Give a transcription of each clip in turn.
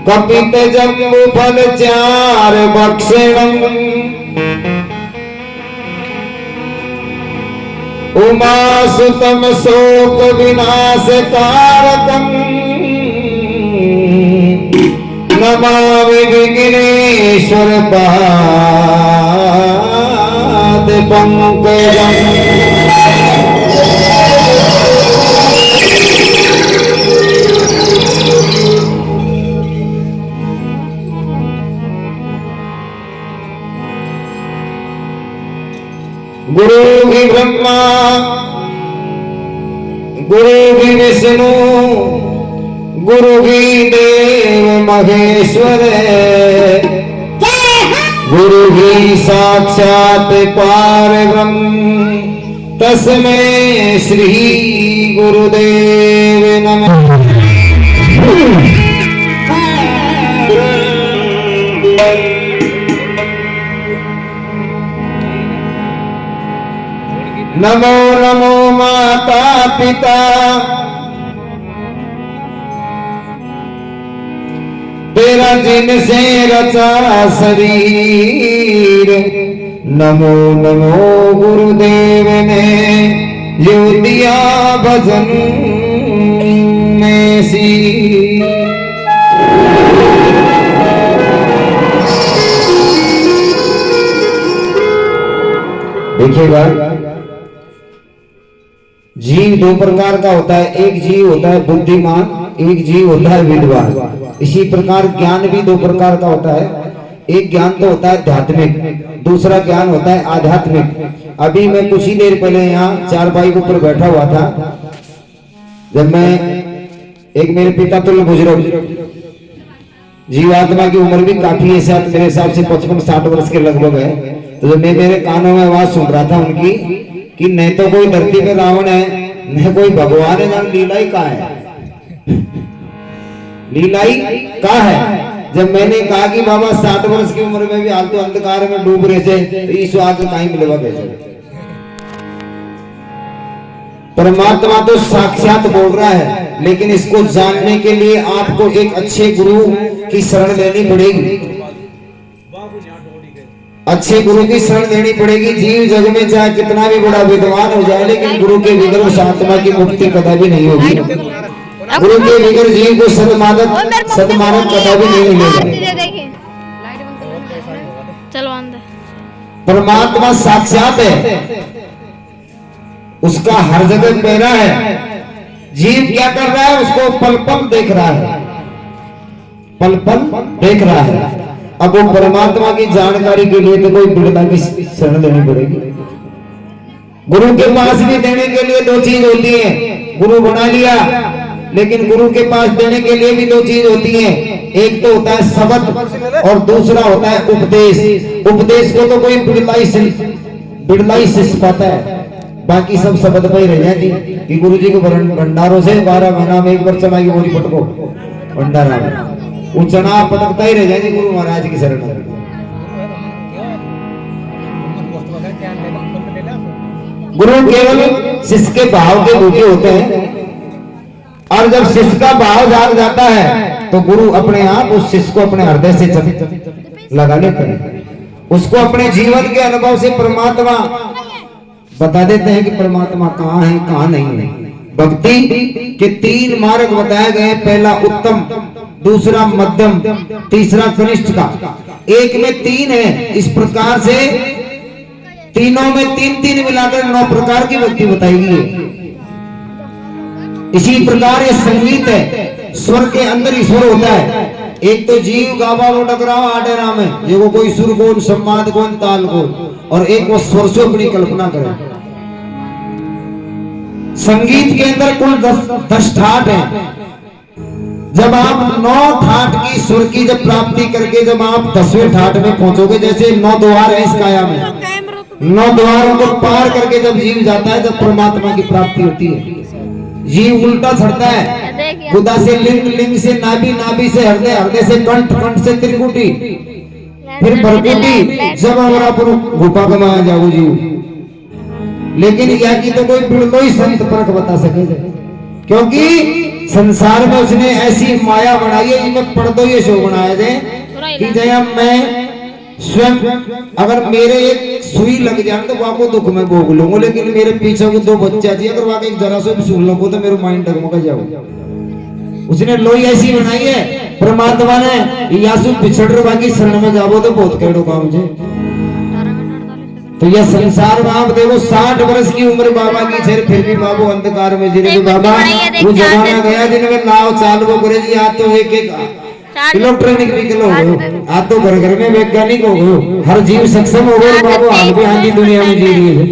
कपित जम्बु फल चार भक्षणम् उमा सुतम शोक विनाश कारकम् नमामि विघ्नेश्वर पाद पंकजम्। गुरु भी ब्रह्मा गुरु भी विष्णु गुरु भी देव महेश्वर गुरु भी साक्षात पारब्रह्म तस्मै श्री गुरुदेव नमः। नमो नमो माता पिता तेरा जिनसे रचा शरीर। नमो नमो गुरुदेव ने जो दिया भजन में सी। देखिएगा जीव दो प्रकार का होता है, एक जीव होता है बुद्धिमान, एक जीव होता है विद्वान। इसी प्रकार ज्ञान भी दो प्रकार का होता है, एक ज्ञान तो होता है आध्यात्मिक, दूसरा ज्ञान होता है आध्यात्मिक। अभी मैं कुछ ही देर पहले यहाँ चारपाई के ऊपर बैठा हुआ था, जब मैं एक मेरे पिता तुल्य बुजुर्ग जीवात्मा की उम्र भी काफी है, शायद मेरे हिसाब से 55-60 वर्ष के लगभग है। तो जब मैं मेरे कानों में आवाज सुन रहा था उनकी कि न तो कोई धरती पे रावण है न कोई भगवान है, जान लीलाई कहाँ है, लीलाई कहाँ है। जब मैंने कहा कि बाबा 60 वर्ष की उम्र में भी हाल तो अंधकार में डूब रहे थे, तो ईश्वर को कहीं मिलेगा कैसे। परमात्मा तो साक्षात बोल रहा है, लेकिन इसको जानने के लिए आपको एक अच्छे गुरु की शरण लेनी पड़ेगी, अच्छे गुरु की शरण लेनी पड़ेगी। जीव जग में चाहे कितना भी बड़ा विद्वान हो जाए, लेकिन गुरु के बगैर उस आत्मा की मुक्ति कदापि नहीं होगी। गुरु के बगैर जीव को सदमानव कदापि नहीं मिलेगा। परमात्मा साक्षात है, उसका हर जगह पैरा है। जीव क्या कर रहा है, उसको पल पल देख रहा है, पल पल देख रहा है। अब वो परमात्मा की जानकारी के लिए तो कोई बिरला की शरण लेनी पड़ेगी। गुरु के पास भी देने के लिए दो चीज होती है, गुरु बना लिया, लेकिन गुरु के पास देने के लिए भी दो चीज होती है। एक तो होता है शब्द और दूसरा होता है उपदेश। उपदेश को तो कोई बिरला ही शिष्य पाता है, बाकी सब शब्द पे ही रह जाती कि गुरु जी को भंडारों से 12 महीना में एक बार चना की बोरी पटको भंडारा में, वो चना पटकता ही रह जाएगी गुरु महाराज की शरण में। गुरु केवल शिष्य के भाव के भूखे होते हैं, और जब शिष्य का भाव जाग जाता है तो गुरु अपने आप उस शिष्य को अपने हृदय से लगा लेते हैं। उसको अपने जीवन के अनुभव से परमात्मा बता देते हैं कि परमात्मा कहाँ है कहाँ नहीं है। भक्ति के 3 मार्ग बताए गए, पहला उत्तम, दूसरा मध्यम, तीसरा कनिष्ठ का। एक में 3 है। इस प्रकार से तीनों में 3-3 मिलाकर 9 प्रकार की भक्ति बताएगी। इसी प्रकार ये संगीत है, स्वर के अंदर ईश्वर होता है। एक तो जीव गावा लो डगरावा आडे राम है, ये वो कोई सुर को सम्मान को ताल को, और एक वो स्वर से अपनी कल्पना करे। संगीत के अंदर कुल 10 ठाट है। जब आप 9 ठाट की सुर की जब प्राप्ति करके जब आप 10वें ठाट में पहुंचोगे, जैसे 9 द्वार है इस काया में, 9 द्वारों को पार करके जब जीव जाता है, जब परमात्मा की प्राप्ति होती है। जीव उल्टा चढ़ता है, गुदा से लिंग, लिंग से नाभि, नाभि से हृदय, हृदय से कंठ, कंठ से त्रिकुटी, फिर भरकुटी, जब हमारा गुफा कमाया जाओ जीव। लेकिन यह की तो कोई बिरलो ही संत परख बता सके। क्योंकि संसार में उसने ऐसी माया बनाई है जिसमें पर्दो ये शो बनाए थे कि जब मैं स्वयं अगर मेरे एक सुई लग जाए तो वहां को दुख में भोग लूंगा, लेकिन मेरे पीछे को दो बच्चा जी अगर वहां एक जरा से भी सुन लो तो मेरा माइंड डगमगा जाओ। उसने लोई ऐसी बनाई है परमात्मा ने, यासु पिछड़ रो बाकी शरण में जाओ तो बहुत केड़ो काम जे। तो यह संसार में आप देखो 60 वर्ष की उम्र बाबा की छेर फिर भी बाबू अंधकार में जी रहे बाबा। वो जमाना गया जिनमें नाव चालू करे जी, आज तो एक इलेक्ट्रॉनिक व्हीकल हो गए, आज तो घर घर में वैज्ञानिक हो गए, हर जीव सक्षम हो गए बाबू। हाल भी आंधी दुनिया में जी रही है।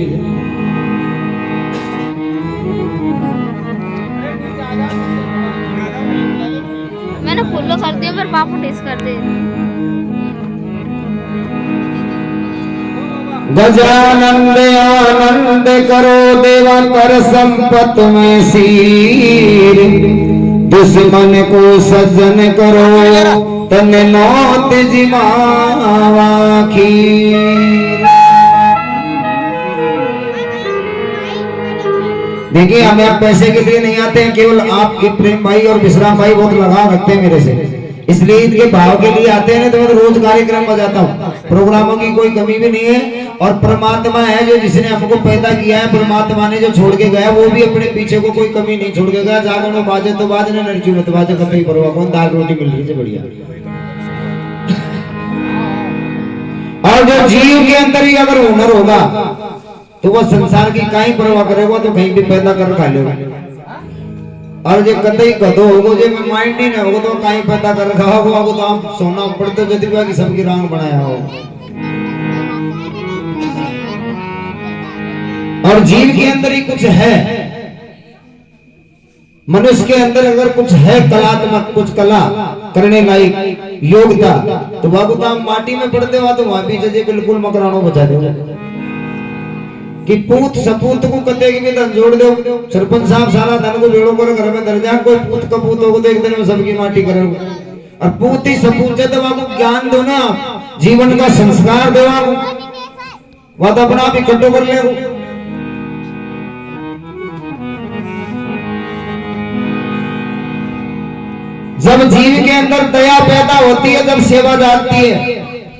मैंने फुल्लो कर दिया, मेरे पापा टेस्ट कर दे। गजानंद आनंद करो देवा कर संपत में सीर, दुश्मन को सज्जन करो तन नौत जिमावा खीर। देखिए हमें आप पैसे के लिए नहीं आते हैं, केवल आपके प्रेम भाई और विश्राम भाई बहुत लगाव रखते हैं मेरे से, इसलिए इनके भाव के लिए आते हैं। तो मैं रोज कार्यक्रम बजाता हूँ, प्रोग्रामों की कोई कमी भी नहीं है। और परमात्मा है जो जिसने हमको पैदा किया है, परमात्मा ने जो छोड़ के गया वो भी अपने पीछे को कोई कमी नहीं छोड़ के गया। जागरण बाजे तो बाजे ने नरचू मत बाजे कतई परवाह कौन, दाल रोटी मिल रही है बढ़िया। और जो जीव के अंदर ही अगर हुनर होगा तो वह संसार की कहीं परवाह करेगा, तो कहीं भी पैदा कर खा लेगा। और जो कतई गधो होगो जो में माइंड ही ना होगा तो कहीं पैदा कर रखा होगा, वो तो आप सोना पड़ते जतिवा की सबकी रंग बनाया हो। और जीव के अंदर ही कुछ है, मनुष्य के अंदर अगर कुछ है कलात्मक, कुछ कला करने लायक योग्यता, तो बाबू तो हम माटी में पड़ते हुआ तो वहां भी जजे बिल्कुल मकरानो बचा दे कि पूत सपूत को कते की भी धन जोड़ दो। सरपंच साहब सारा धन को जोड़ो कर घर में दर्जा, कोई पूत कपूत होगा तो एक दिन में सबकी माटी करोगे। और पूत ही सपूत से तो आपको ज्ञान दो ना, जीवन का संस्कार दो, वह तो अपना आप इकट्ठो कर ले। जब जीव के अंदर दया पैदा होती है, जब सेवा जागती है,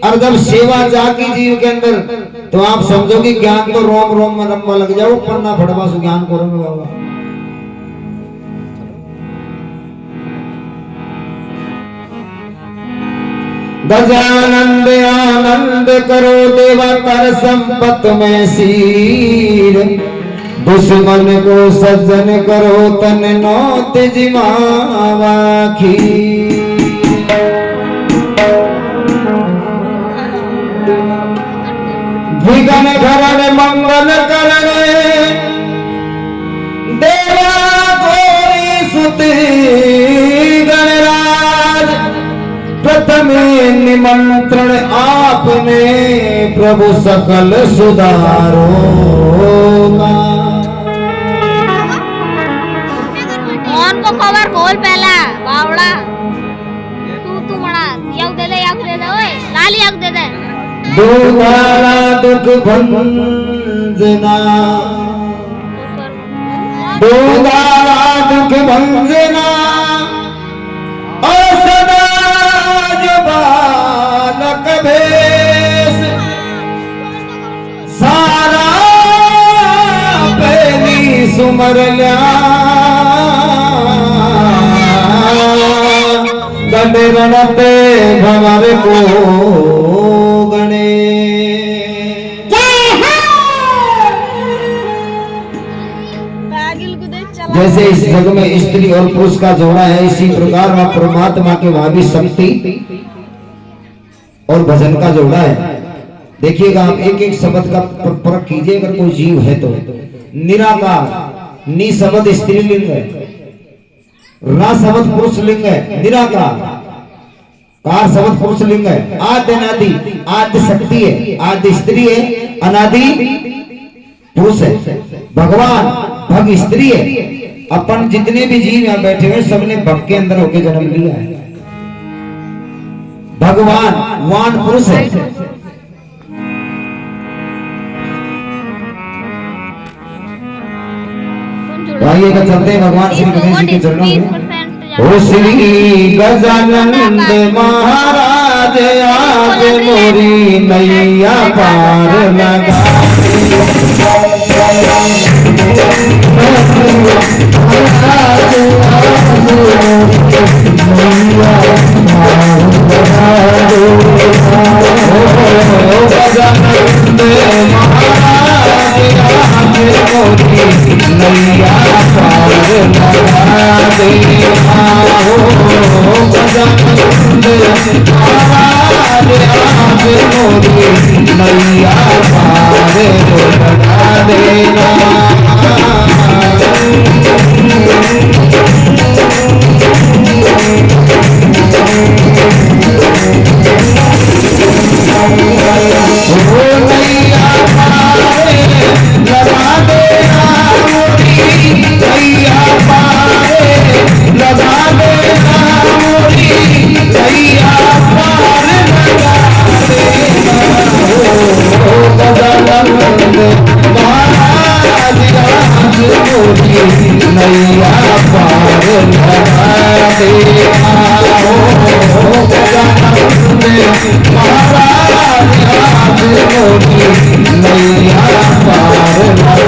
और जब सेवा जागी जीव के अंदर, तो आप समझो कि ज्ञान तो रोम रोम में रंबा लग जाओ, पन्ना फटवा सु ज्ञान करो में बाबा। गजानंद आनंद करो देवा कर संपत में सीर, दुश्मन को सज्जन करो तन नौत जिमावा खीर। विघ्न घरण मंगल करण देवा गोरी सुति गणराज, प्रथम निमंत्रण आपने प्रभु सकल सुधारो का। कौन को कवर खोल पहला बावड़ा, तू मड़ा याग दे दे ओए लाली याग दे दे। दुखारा दुख भंजना, दुखारा दुख भंजना, और सदा जो बालक भेष, सारा पहली सुमर ल्या गणते भवर को गणे। जैसे इस जग में स्त्री और पुरुष का जोड़ा है, इसी प्रकार वह परमात्मा के वहां भी शक्ति और भजन का जोड़ा है। देखिएगा आप एक एक शब्द का परख कीजिए, अगर कोई जीव है तो निराकार, नि शब्द स्त्रीलिंग है, रा शब्द पुरुष लिंग है, निराकार, कार शब्द पुरुष लिंग है, आद्य अनादि, आद्य शक्ति है, आद्य स्त्री है, अनादि पुरुष है, भगवान भग स्त्री है। अपन जितने भी जीव यहाँ बैठे हुए सबने भग के अंदर होके जन्म लिया है। भगवान वान पुरुष है, तो आइए तो चलते हैं भगवान श्री गणेश जी के चरणों में। ओ श्री गजानंद महाराज आज मोरी नैया पार लगा गजानंद महाराज आज मोरी नैया पार लगा दे। गजानंद महाराज आज मोरी नैया पार लगा देना। नैया पार लगा दे। महाराज आज मोरी नैया पार लगा